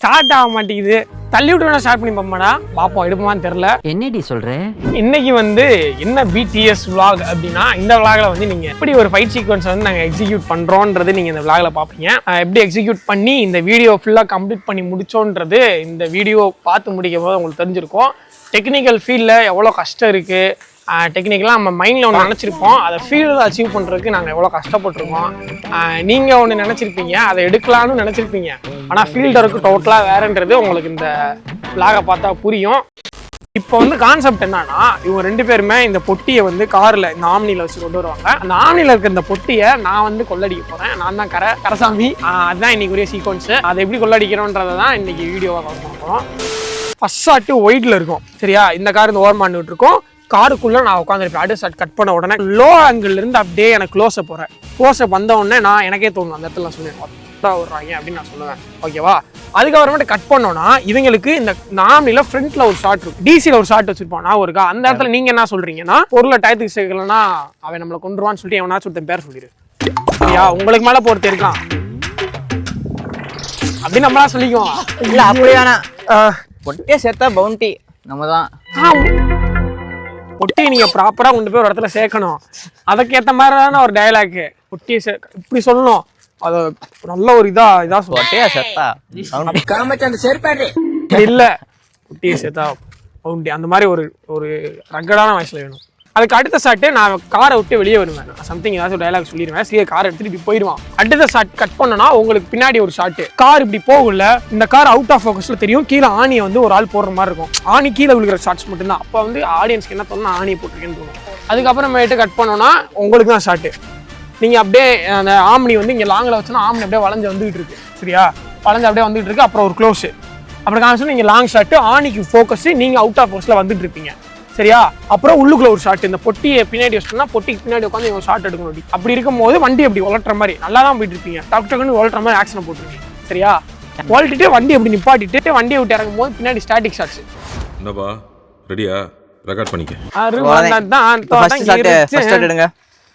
Start ஆக மாட்டேங்குது. தள்ளி விட்டு வேணா ஸ்டார்ட் பண்ணி பாப்போம்டா. பாப்போம் எடுப்போமான்னு தெரியல. என்னடி சொல்ற? இன்னைக்கு வந்து என்ன BTS vlog அப்படின்னா, இந்த vlogல வந்து நீங்க எப்படி ஒரு ஃபைட் சீக்வன்ஸ் வந்து நாங்க எக்ஸிக்யூட் பண்றோம்ன்றது நீங்க இந்த vlogல பாப்பீங்க. எப்படி எக்ஸிக்யூட் பண்ணி இந்த வீடியோ ஃபுல்லா கம்ப்ளீட் பண்ணி முடிச்சோன்றது இந்த வீடியோ பார்த்து முடிக்கும் போது உங்களுக்கு தெரிஞ்சிருக்கும். டெக்னிக்கல் ஃபீல்ட்ல எவ்வளோ கஷ்டம் இருக்கு, டெக்னிக்கலாக நம்ம மைண்டில் ஒன்று நினச்சிருப்போம், அதை ஃபீல்டில் அச்சீவ் பண்ணுறதுக்கு நாங்கள் எவ்வளோ கஷ்டப்பட்டுருக்கோம். நீங்கள் ஒன்று நினச்சிருப்பீங்க, அதை எடுக்கலான்னு நினச்சிருப்பீங்க, ஆனால் ஃபீல்டருக்கு டோட்டலாக வேறுன்றது உங்களுக்கு இந்த vlog பார்த்தா புரியும். இப்போ வந்து கான்செப்ட் என்னன்னா, இவங்க 2 பேருமே இந்த பொட்டியை வந்து காரில் இந்த ஆம்னியில் வச்சு கொண்டு வருவாங்க. அந்த ஆம்னியில் இருக்க இந்த பொட்டியை நான் வந்து கொள்ளடிக்க போகிறேன். நான் தான் கரசாமி. அதுதான் இன்னைக்கு ஒரே சீக்வன்ஸு. அதை எப்படி கொள்ளடிக்கிறோன்றதை தான் இன்னைக்கு வீடியோவை பார்க்க போகிறோம். ஃபர்ஸ்ட் ஷாட்டு ஒயிட்ல இருக்கும், சரியா? இந்த கார் இந்த ஓரமாண்டுட்டு இருக்கோம். காருக்குள்ள நான் உட்காந்துருப்பேன். அடுத்த ஷாட் கட் பண்ண உடனே லோ ஆங்கிள் இருந்து அப்படியே எனக்கு க்ளோஸ்அப் போறேன். க்ளோஸ்அப் வந்த உடனே எனக்கே தோணும் அந்த இடத்துல சொல்லுவேன் விடுறாங்க அப்படின்னு நான் சொல்லுவேன், ஓகேவா? அதுக்கப்புறமேட்டு கட் பண்ணோம்னா இவங்களுக்கு இந்த நாமில ஃப்ரண்ட்ல ஒரு ஷாட் இருக்கும், டிசியில் ஒரு ஷாட் வச்சிருப்பான். நான் இருக்கா அந்த இடத்துல நீங்க என்ன சொல்றீங்கன்னா, பொருளை டயத்துக்கு சேர்க்கலன்னா அவன் நம்மளை கொண்டுருவான்னு சொல்லிட்டு எவனாச்சும் ஒருத்தன் பேர் சொல்லிடு, சரியா? உங்களுக்கு மேல பொறுத்து இருக்கான் அப்படின்னு நம்மளா சொல்லிக்குவோம். இல்ல அப்படியானா பொட்டியே சேர்த்தா பவுண்டி நம்ம தான். பொட்டியை நீங்க ப்ராப்பரா கொண்டு போய் ஒரு இடத்துல சேர்க்கணும். அதுக்கேற்ற மாதிரிதான ஒரு டயலாக். பொட்டியை இப்படி சொல்லணும், அது நல்ல ஒரு இதா பொட்டியா சேர்த்தா இல்ல, பொட்டியை சேர்த்தா பவுண்டி அந்த மாதிரி ஒரு ரகடான வயசுல வேணும். அதுக்கு அடுத்த ஷாட்டு நான் காரை விட்டு வெளியே வருவேன், சம்திங் ஏதாச்சும் டைலாக் சொல்லிடுவேன், சீக்கிரம் காரை எடுத்துட்டு இப்படி போயிடுவான். அடுத்த ஷாட் கட் பண்ணனா உங்களுக்கு பின்னாடி ஒரு ஷாட்டு, கார் இப்படி போகல, இந்த கார் அவுட் ஆஃப் ஃபோக்கஸ்ல தெரியும், கீழே ஆணியை வந்து ஒரு ஆள் போடுற மாதிரி இருக்கும், ஆணி கீழே விழுகிற ஷாட்ஸ் மட்டும்தான். அப்போ வந்து ஆடியன்ஸ்க்கு என்ன தோணும், ஆணியை போட்டிருக்கேன்னு தோணும். அதுக்கப்புறமேட்டு கட் பண்ணோன்னா உங்களுக்கு தான் ஷாட்டு. நீங்க அப்படியே அந்த ஆம்னி வந்து இங்கே லாங்கில் வச்சோன்னா ஆம்னி அப்படியே வளைஞ்சு வந்துகிட்டு இருக்கு, சரியா? வளைஞ்சு அப்படியே வந்துகிட்டு இருக்கு. அப்புறம் ஒரு க்ளோஸ், அப்புறம் காமிச்சோன்னா நீங்கள் லாங் ஷாட்டு, ஆணிக்கு ஃபோக்கஸ், நீங்கள் அவுட் ஆஃப் ஃபோக்கஸ்ல வந்துட்டு இருப்பீங்க, சரியா? அப்புறம் உள்ளுக்குள்ள ஒரு ஷாட், இந்த பொட்டியை பின்னாடி வச்சோம்னா பொட்டிக்கு பின்னாடி உட்காந்து இவங்க ஷாட் எடுக்கணும். அப்படி இருக்கும் போது வண்டி அப்படி உலட்டுற மாதிரி நல்லா தான் போயிட்டு இருப்பீங்க, டக்கு டக்குன்னு உலட்டுற மாதிரி ஆக்ஷனை போட்டுருக்கீங்க, சரியா? உலட்டிட்டு வண்டி அப்படி நிப்பாட்டிட்டு வண்டியை விட்டு இறங்கும் போது பின்னாடி ஸ்டாட்டிக் ஷாட்ஸ். என்னப்பா ரெடியா? ரெக்கார்ட் பண்ணிக்க.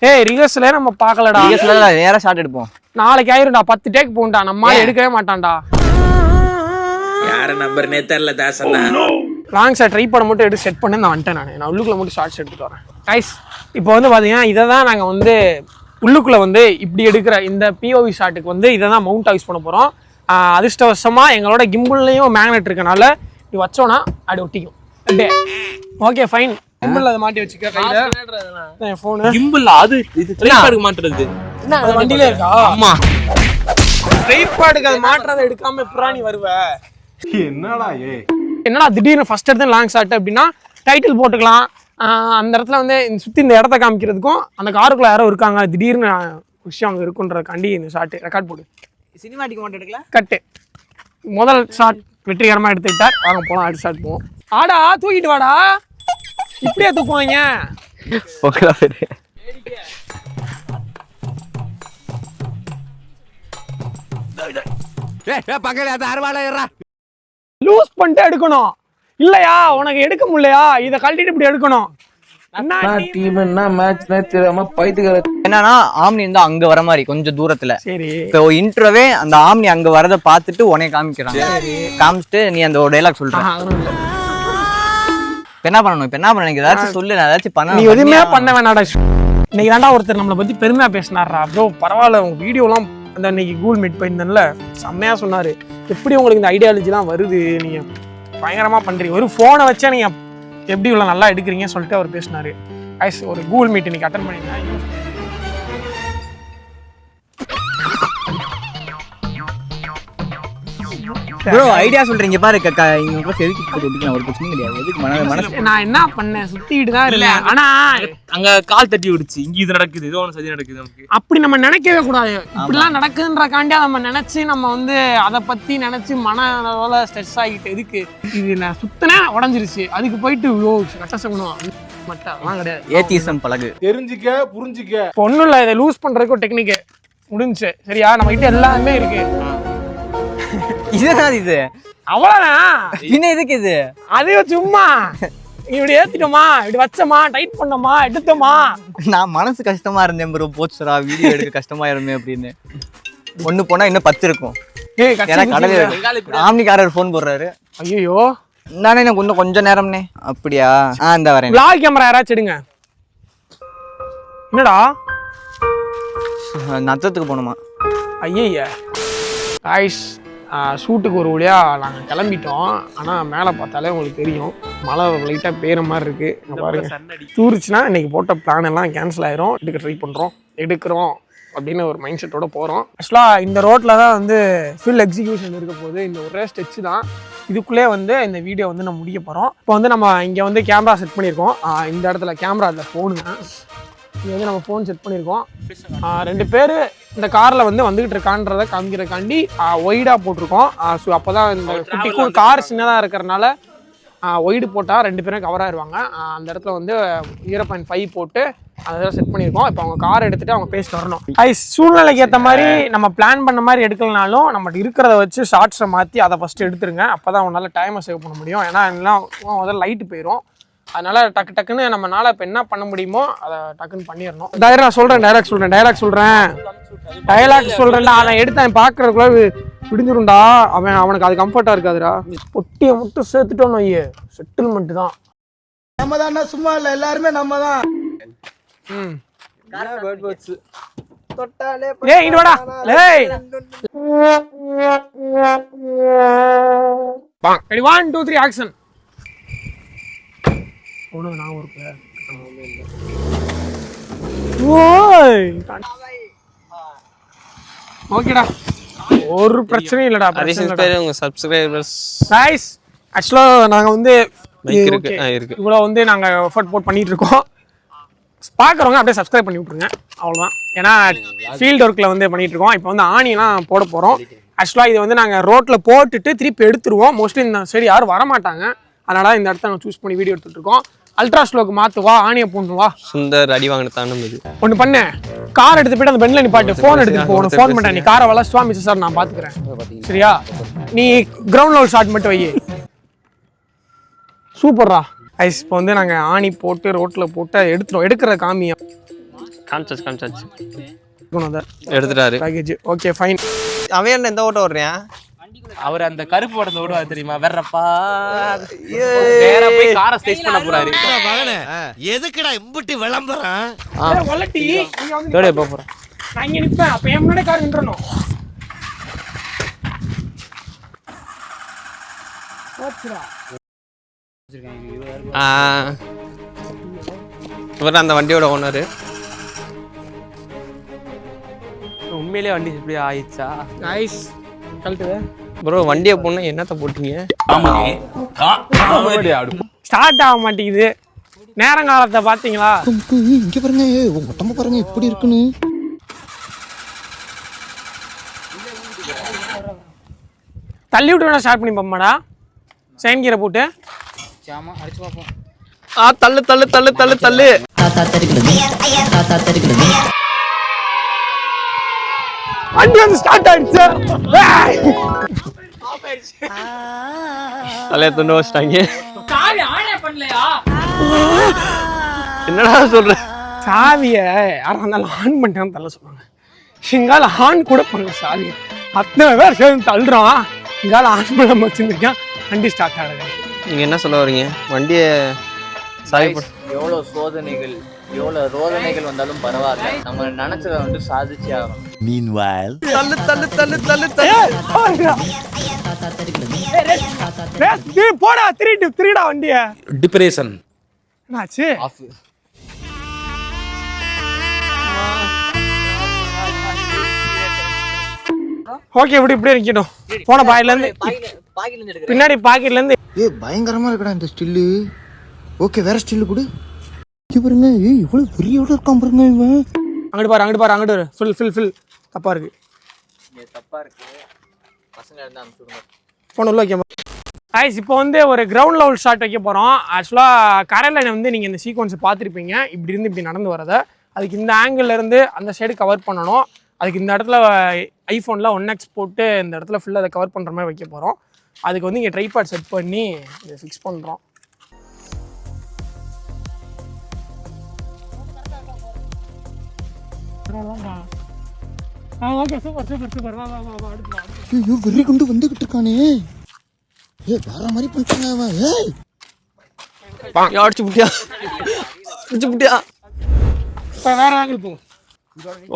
ஏய் ரிஹர்சலே நம்ம பார்க்கலடா, நேரா ஷாட் எடுப்போம். நாளைக்கு ஆயிரும்டா, 10 டேக் போகும்டா, நம்ம எடுக்கவே மாட்டான்டா. யார நம்பர்னே தெரியல தாசனா. லாங் ஷாட் ட்ரை பண்ண மட்டும் எடுத்து செட் பண்ணி நான் வந்துட்டேன். நான் உள்ளுக்குள்ள மட்டும் ஷார்ட்ஸ் எடுத்துட்டு வரேன். கைஸ் இப்போ வந்து பார்த்தீங்கன்னா இதை தான் நாங்கள் வந்து உள்ளுக்குள்ளே வந்து இப்படி எடுக்கிற இந்த POV ஷாட்டுக்கு வந்து இதை தான் மவுண்ட் யூஸ் பண்ண போகிறோம். அதிர்ஷ்டவசமாக எங்களோட கிம்பிள்லையும் மேக்னெட் இருக்கனால இப்படி வச்சோன்னா அப்படி ஒட்டிக்கும் அப்படியே. ஓகே ஃபைன், கிம்பிள் அதை மாட்டி வச்சுக்க கையில். ஃபோனு கிம்பிள் அது இது ட்ரைபாடுக்கு மாட்டுறது என்ன வண்டியில இருக்கா? ஆமா, ட்ரைபாடுக்கு அதை மாட்டுறதை எடுக்காம புறாணி வருவ. என்னடா திடீர்னு ஃபர்ஸ்ட் எடுத்து லாங் ஷாட் அப்படின்னா டைட்டில் போட்டுக்கலாம். அந்த இடத்துல வந்து சுற்றி இந்த இடத்த காமிக்கிறதுக்கும் அந்த காருக்குள்ள யாரோ இருக்காங்க திடீர்னு விஷயம் அங்கே இருக்குன்றதுக்காண்டி இந்த ஷாட்டு ரெக்கார்ட் போடு. சினிமாட்டிக் மட்டும் எடுக்கல, கட்டு. முதல் ஷாட் வெற்றிகரமாக எடுத்துக்கிட்டார். வாங்க போகலாம், அடுத்த ஷாட் போவோம். ஆடா தூக்கிட்டு வாடா, இப்படியே தூக்குவாங்க. லூஸ் பண்ணிட்டு எடுக்கணும் இல்லையா? உனக்கு எடுக்க முடியலையா? இதை கழட்டிட்டு இப்படி எடுக்கணும். என்னன்னா ஆம்னி இருந்தா அங்க வர மாதிரி கொஞ்சம் தூரத்துல, சரி இப்போ இன்ட்ரோவே அந்த ஆம்னி அங்க வரத பாத்துட்டு உடனே காமிக்கிறாங்க. காமிச்சிட்டு நீ அந்த ஒரு டைலாக் சொல்ற. என்ன பண்ணணும்? இப்ப என்ன பண்ண ஏதாச்சும் சொல்லு, நான் ஏதாச்சும் பண்ண. நீ எதுவுமே பண்ண வேணாடா. இன்னைக்கு தாண்டா ஒருத்தர் நம்மளை பத்தி பெருமையா பேசினாரா ப்ரோ. பரவாயில்ல, உங்க வீடியோலாம் அந்த இன்னைக்கு கூகுள் மீட் போயிருந்தேன்ல, செம்மையா சொன்னாரு. எப்படி உங்களுக்கு இந்த ஐடியாலஜிலாம் வருது, நீங்க பயங்கரமா பண்றீங்க, ஒரு போனை வச்சா நீங்க எப்படி இவ்வளவு நல்லா எடுக்கிறீங்கன்னு சொல்லிட்டு அவர் பேசினாரு. ஒரு கூகுள் மீட் இன்னைக்கு அட்டன் பண்ணிருந்தேன். ப்ரோ ஐடியா சொல்றீங்க பாரு, இங்க செதுக்கி போட்டு ஒரு பிரச்சனை கிடையாது. எதுக்கு மனசு நான் என்ன பண்ணேன், சுத்திட்டு தான் இல்ல. ஆனா அங்க கால் தட்டி விடுச்சு, இங்க இது நடக்குது, ஏதோ ஒன்று சரி நடக்குது. நமக்கு அப்படி நம்ம நினைக்கவே கூடாது. இப்படிலாம் நடக்குதுன்றக்காண்டியா நம்ம நினைச்சு நம்ம வந்து அதை பத்தி நினைச்சு மன அளவுல ஸ்ட்ரெஸ் ஆகிட்டு எதுக்கு இது நான் சுத்தனே உடஞ்சிருச்சு அதுக்கு போயிட்டு கஷ்டப்படணும் மட்டும் அதெல்லாம் கிடையாது. ஏத்திசம் பழகு, தெரிஞ்சுக்க புரிஞ்சுக்க. ஒன்றும் இல்லை, இதை லூஸ் பண்றதுக்கு ஒரு டெக்னிக் முடிஞ்சு, சரியா? நம்ம கிட்ட எல்லாமே இருக்கு. இதுதான் இது, அவ்வளவுதான். பின்ன எதுக்கு இது? அது சும்மா இப்படி ஏத்திட்டோமா, இப்படி வச்சோமா, டைட் பண்ணோமா, எடுத்தோமா. நான் மனசு கஷ்டமா இருந்தேன் ப்ரோ. போச்சுடா வீடியோ எடுக்க கஷ்டமா இருமே அப்படின்னு. ஒண்ணு போனா இன்னும் 10 இருக்கும். ஏய் ஏன்னா கடல ஆம்னிக்காரர் ஃபோன் போடுறாரு. ஐயோ நானே எனக்கு இன்னும் கொஞ்சம் நேரம்னே. அப்படியா? இந்த வரேன். vlog கேமரா யாராச்சும் எடுங்க. என்னடா நத்தத்துக்கு போகணுமா? ஐயா காய்ஸ், ஷூட்டுக்கு ஒரு வழியா நாங்கள் கிளம்பிட்டோம். ஆனால் மேலே பார்த்தாலே உங்களுக்கு தெரியும் மழை லைட்டாக பெய்கிற மாதிரி இருக்குது. பாருங்க, தூரிச்சுன்னா இன்னைக்கு போட்ட பிளான் எல்லாம் கேன்சல் ஆயிரும். எடுக்கிறோம் அப்படின்னு ஒரு மைண்ட் செட்டோட போகிறோம். ஆக்சுவலாக இந்த ரோட்டில் தான் வந்து ஃபுல் எக்ஸிக்யூஷன் இருக்க போகுது. இந்த ஒரே ஸ்டெச்சு தான். இதுக்குள்ளே வந்து இந்த வீடியோ வந்து நம்ம முடிக்க போகிறோம். இப்போ வந்து நம்ம இங்கே வந்து கேமரா செட் பண்ணியிருக்கோம். இந்த இடத்துல கேமரா இல்லை, ஃபோனுங்க. இங்கே வந்து நம்ம ஃபோன் செட் பண்ணியிருக்கோம். 2 பேர் இந்த காரில் வந்துக்கிட்டு இருக்கான்றதை காமிக்கிறதுக்காண்டி ஒய்டாக போட்டிருக்கோம். ஸோ அப்போ தான் இந்த குட்டி கார் சின்னதாக இருக்கிறனால ஒய்டு போட்டால் 2 பேரும் கவர் ஆயிடுவாங்க. அந்த இடத்துல வந்து 0.5 போட்டு அதெல்லாம் செட் பண்ணியிருக்கோம். இப்போ அவங்க கார் எடுத்துகிட்டு அவங்க பேசிட்டு வரணும். சூழ்நிலைக்கு ஏற்ற மாதிரி நம்ம பிளான் பண்ண மாதிரி எடுக்கலனாலும் நம்மகிட்ட இருக்கிறத வச்சு ஷார்ட்ஸை மாற்றி அதை ஃபஸ்ட்டு எடுத்துருங்க. அப்போ தான் அவங்களால டைமை சேவ் பண்ண முடியும். ஏன்னா எல்லாம் முதல்ல லைட்டு போயிடும். அதனால் டக்குன்னு நம்மளால் இப்போ என்ன பண்ண முடியுமோ அதை டக்குன்னு பண்ணிடணும். டைலாக் சொல்கிறேன். அதை எடுத்து பார்க்குறதுக்குள்ள பிடிஞ்சிரும்டா. அவனுக்கு அது கம்ஃபர்ட்டாக இருக்காதுடா. பொட்டியை மட்டும் சேர்த்துட்டோம் ஐயே, செட்டில்மெண்ட் தான். நம்ம தான், சும்மா இல்லை, எல்லாருமே நம்ம தான். ஏய் இங்க வாடா. ஏய் ரெடி 1 2 3 ஆக்ஷன். ஒண்ணு நான் ஒருக்க ஓய் ஓகேடா, ஒரு பிரச்சனையும் இல்லடா. உங்க சப்ஸ்கிரைபர்ஸ் गाइस, एक्चुअली நாங்க வந்து இருக்கு இவ்வளவு வந்து நாங்க எஃபோர்ட் போட் பண்ணிட்டு இருக்கோம். பார்க்குறவங்க அப்படியே சப்ஸ்கிரைப் பண்ணி விட்ருங்க, அவ்வளோதான். ஏன்னா ஃபீல்டு ஒர்க்கில் வந்து பண்ணிகிட்டு இருக்கோம். இப்போ வந்து ஆணியெல்லாம் போட போகிறோம். ஆக்சுவலாக இதை வந்து நாங்கள் ரோட்டில் போட்டுட்டு திருப்பி எடுத்துருவோம். மோஸ்ட்லி இந்த சைடு யாரும் வரமாட்டாங்க. அதனால் இந்த இடத்த நாங்கள் சூஸ் பண்ணி வீடியோ எடுத்துகிட்டு இருக்கோம். அல்ட்ரா ஸ்லோக்கு மாற்றுவா, ஆணியை போட்டுவா. சுந்தர் அடி வாங்கினதான ஒன்று பண்ணு, கார் எடுத்து போய்ட்டு அந்த பெண்ணில் நிப்பாட்டு, ஃபோன் எடுத்துகிட்டு போகணும். ஃபோன் பண்ணுறேன், நீ காரை வளர்ச்சுவா மிஸ் சார், நான் பார்த்துக்கிறேன். சரியா? நீ கிரவுண்ட் லெவல் ஷாட் மட்டும் வை. சூப்பர்ரா. ஐஸ் இப்போ வந்து நாங்கள் ஆணி போட்டு ரோட்டில் போட்டு எடுத்துட்டோம். எடுக்கிற காமியா காமிச்சாச்சு எடுத்துட்டாரு. Package okay fine. அவன் என்ன எந்த ஓட்டம் ஓடுறியா? அவர் அந்த கருப்பு ஓட்டத்தை ஓடுவார் தெரியுமா? வேறப்பா வேற போய் காரை ஸ்டேஜ் பண்ண போறாரு. எதுக்குடா இம்புட்டி விளம்பரம்? வளட்டி டேய் போ போறேன். நான் இங்க நிப்பேன். அப்ப என் முன்னாடி கார் நின்றணும். ஓச்சுடா. இவர் அந்த வண்டியோட ஓனர். உண்மையிலேயே வண்டி இப்படி ஆயிடுச்சா? நைஸ். கழட்டுவே ப்ரோ. வண்டியை போனா என்னத்த போட்டீங்க? ஸ்டார்ட் ஆக மாட்டேங்குது. நேரங்காலத்தை பாத்தீங்களா? இங்க பாருங்க, மொத்தமா பாருங்க எப்படி இருக்குன்னு. தள்ளி விட்டு வேணா ஸ்டார்ட் பண்ணி பாமாடா. செகண்ட் கியரை போட்டு அடிச்சு பார்ப்போம். தள்ளு தள்ளு தள்ளு தள்ளு தள்ளு. வண்டி வந்து ஸ்டார்ட் ஆயிடுச்சு. தலையை துண்டு வச்சிட்டாங்க. சாவி ஆனே பண்ணலையா? என்னடா சொல்ற? சாவியை யாரும் இருந்தாலும் ஆன் பண்ணிட்டான்னு தள்ள சொல்லுவாங்க. இங்கால ஆன் கூட பண்ணல சாவியை. அத்தனை பேர் சேர்ந்து தள்ளுறான். இங்கால ஆன் பண்ண வச்சுருக்கேன். வண்டி ஸ்டார்ட் ஆகுது. நீங்க என்ன சொல்ல வரீங்க? வண்டியை சாவி எவ்வளோ சோதனைகள், எவ்வளோ ரோதனைகள் வந்தாலும் பரவாயில்ல, நம்ம நினைச்சதை வந்து சாதிச்சே ஆகணும். Meanwhile, தள்ளு தள்ளு தள்ளு தள்ளு தள்ளு. போடா திருடா வண்டிய. டிப்ரெஷன் என்னாச்சு? ஓகே, இப்படி இருக்கட்டும். போன பாயில இருந்து பின்னாடி பாக்கெட்ல இருந்து. பயங்கரமா இருக்குடா இந்த ஸ்டில்லு. ஓகே, வேற ஸ்டில்லு கொடு. இங்க பாருங்க, இவ்வளவு பெரிய இருக்கான் பாருங்க இவன். அங்கிட்டு பாரு. ஃபில் தப்பா இருக்கு. பசங்க இருந்தா அனுப்பிச்சுடுங்க. போன உள்ள வைக்க. ஐஸ் இப்போ வந்து ஒரு கிரவுண்ட் லெவல் ஷாட் வைக்க போகிறோம். ஆக்சுவலாக கரையில் வந்து நீங்கள் இந்த சீக்வன்ஸை பார்த்துருப்பீங்க. இப்படி இருந்து இப்படி நடந்து வரதை. அதுக்கு இந்த ஆங்கிள் இருந்து அந்த சைடு கவர் பண்ணணும். அதுக்கு இந்த இடத்துல ஐஃபோனில் 1x போட்டு இந்த இடத்துல ஃபுல்லாக அதை கவர் பண்ணுற மாதிரி வைக்க போகிறோம். அதுக்கு வந்து இங்கே ட்ரைபாட் செட் பண்ணி இதை ஃபிக்ஸ் பண்ணுறோம். ஓகே சூப்பர் வா அடுத்து வா. ஐயோ வெறி கொண்டு வந்துகிட்டு இருக்கானே. வேற மாதிரி பண்ணிட்டாங்க அவன். அடிச்சு புட்டியா இப்போ வேற ஆங்கிள் போகும்.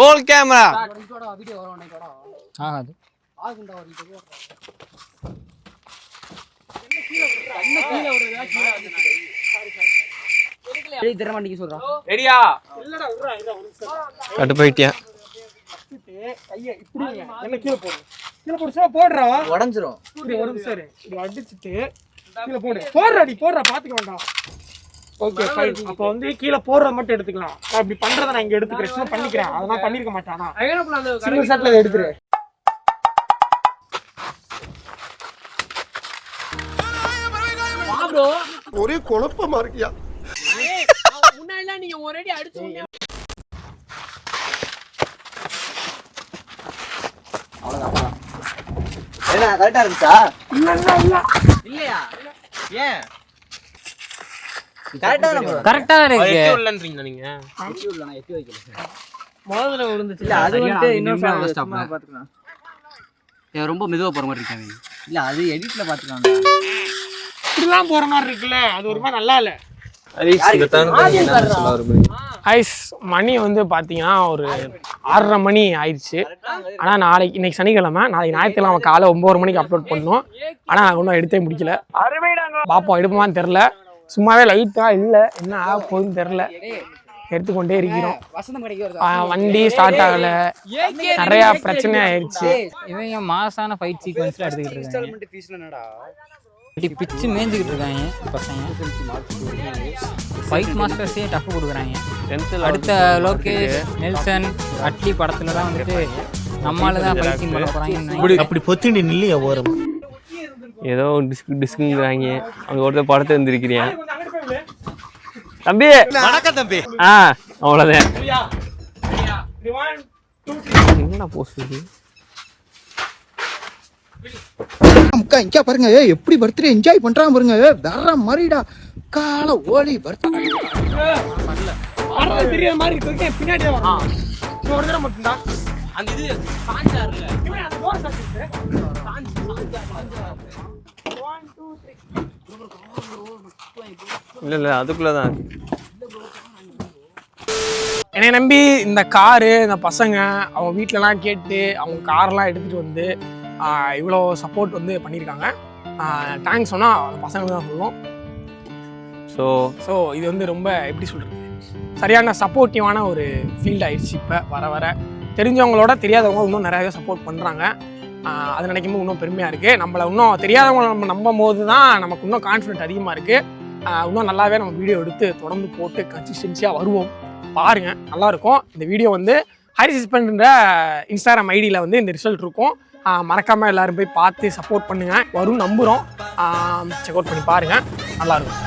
ஓல் கேமரா ஆகாது. ரெடியா? கட்டுப்போயிட்டியா கையை இப்படி என்ன கீழே போடு போடுறா உடஞ்சிரும். ஒரு நிமிஷம் இப்படி அடிச்சுட்டு கீழே போடுறா பாத்துக்க வேண்டாம். Okay fine. அப்போ வந்து கீழே போடுறத மட்டும் எடுத்துக்கலாம். நான் இப்படி பண்றதை நான் இங்க எடுத்துக்கிறேன், சும்மா பண்ணிக்கிறேன். அதெல்லாம் பண்ணிருக்க மாட்டானா சிங்கிள் ஷாட்ல இதை எடுத்துரு. ஒரே குழப்பமா இருக்கியா? முன்னாடி நீங்க ஒரு அடி அடிச்சீங்க. என்ன கரெக்டா இருந்துச்சா? இல்லையா? ஏன் கரெக்டா இருக்கு. கரெக்டா இருக்கு. எட்டி உள்ளன்றீங்களா நீங்க? முதல்ல விழுந்துச்சு. இல்ல அது வந்து இன்னொரு ஸ்டாப் பாத்துக்கலாம். ரொம்ப மெதுவா போற மாதிரி இருக்காங்க. இல்ல அது எடிட்ல பாத்துக்கலாம். இப்படிலாம் போற மாதிரி இருக்குல்ல, அது ஒரு மாதிரி நல்லா இல்ல. ஐஸ் மணி வந்து பார்த்தீங்கன்னா ஒரு 6:30 மணி ஆயிடுச்சு. ஆனால் இன்னைக்கு சனிக்கிழமை, நாளைக்கு ஞாயிற்றுக்கிழமை காலை 9 மணிக்கு அப்லோட் பண்ணோம். ஆனால் நாங்கள் இன்னும் எடுத்தே முடிக்கல. பார்ப்போம் எடுப்போமான்னு தெரில. சும்மாவே லைட்டாக இல்லை, என்ன ஆக போகுதுன்னு தெரில. எடுத்துக்கொண்டே இருக்கிறோம். வண்டி ஸ்டார்ட் ஆகல, நிறைய பிரச்சனை ஆயிடுச்சு. இவங்க மாசான ஃபைட் சீக்வன்ஸ்ல எடுத்துக்கிட்டு இருக்காங்க. பிச்சு மேய்ஞ்சிக்கிட்டு இருக்காங்க பசங்க. ஃபைட் மாஸ்டர்ஸே டஃப் கொடுக்குறாங்க. அடுத்த லோகேஷ், நெல்சன், அட்லி படத்துல தான் வந்துட்டு நம்மளால தான் ஃபைட்டிங் பண்ண போறாங்க. அப்படி பொத்திண்டி நில்லையா ஓரம். ஏதோ டிஸ்குங்கிறாங்க. அங்க ஒருத்தர் படத்தை வந்திருக்கிறேன் தம்பி. வணக்கம் தம்பி. அவ்வளோதான். என்ன போஸ்ட் அக்கா இங்க பாருங்க, எப்படி பர்த்டே என்ஜாய் பண்றான் பாருங்க. வேற மாதிரிடா கால ஓலி பர்த்டே. தெரியாத மாதிரி இருக்கு. பின்னாடி ஒரு தடவை மட்டும்தான் அந்த இது சாஞ்சார்ல இல்ல அதுக்குள்ளதான். என்னை நம்பி இந்த காரு, இந்த பசங்க அவங்க வீட்டிலலாம் கேட்டு அவங்க காரெல்லாம் எடுத்துகிட்டு வந்து இவ்வளோ சப்போர்ட் வந்து பண்ணியிருக்காங்க. தேங்க்ஸ் சொன்னால் அந்த பசங்க தான் சொல்லுவோம். ஸோ இது வந்து ரொம்ப எப்படி சொல்கிறது, சரியான சப்போர்ட்டிவான ஒரு ஃபீல்ட் ஆயிடுச்சு. இப்போ வர வர தெரிஞ்சவங்களோட தெரியாதவங்க இன்னும் நிறையாவே சப்போர்ட் பண்ணுறாங்க. அது நினைக்கும் போது இன்னும் பெருமையாக இருக்குது. நம்மளை இன்னும் தெரியாதவங்களை நம்ம நம்பும் போது தான் நமக்கு இன்னும் கான்ஃபிடென்ட் அதிகமாக இருக்குது. இன்னும் நல்லாவே நம்ம வீடியோ எடுத்து தொடர்ந்து போட்டு கன்சிஸ்டன்சியாக வருவோம். பாருங்கள், நல்லாயிருக்கும். இந்த வீடியோ வந்து ஹரிசிஸ்பெண்ட்ன்ற இன்ஸ்டாகிராம் ஐடியில் வந்து இந்த ரிசல்ட் இருக்கும். மறக்காமல் எல்லோரும் போய் பார்த்து சப்போர்ட் பண்ணுங்கள். வரும் நம்புகிறோம். செக் அவுட் பண்ணி பாருங்கள், நல்லாயிருக்கும்.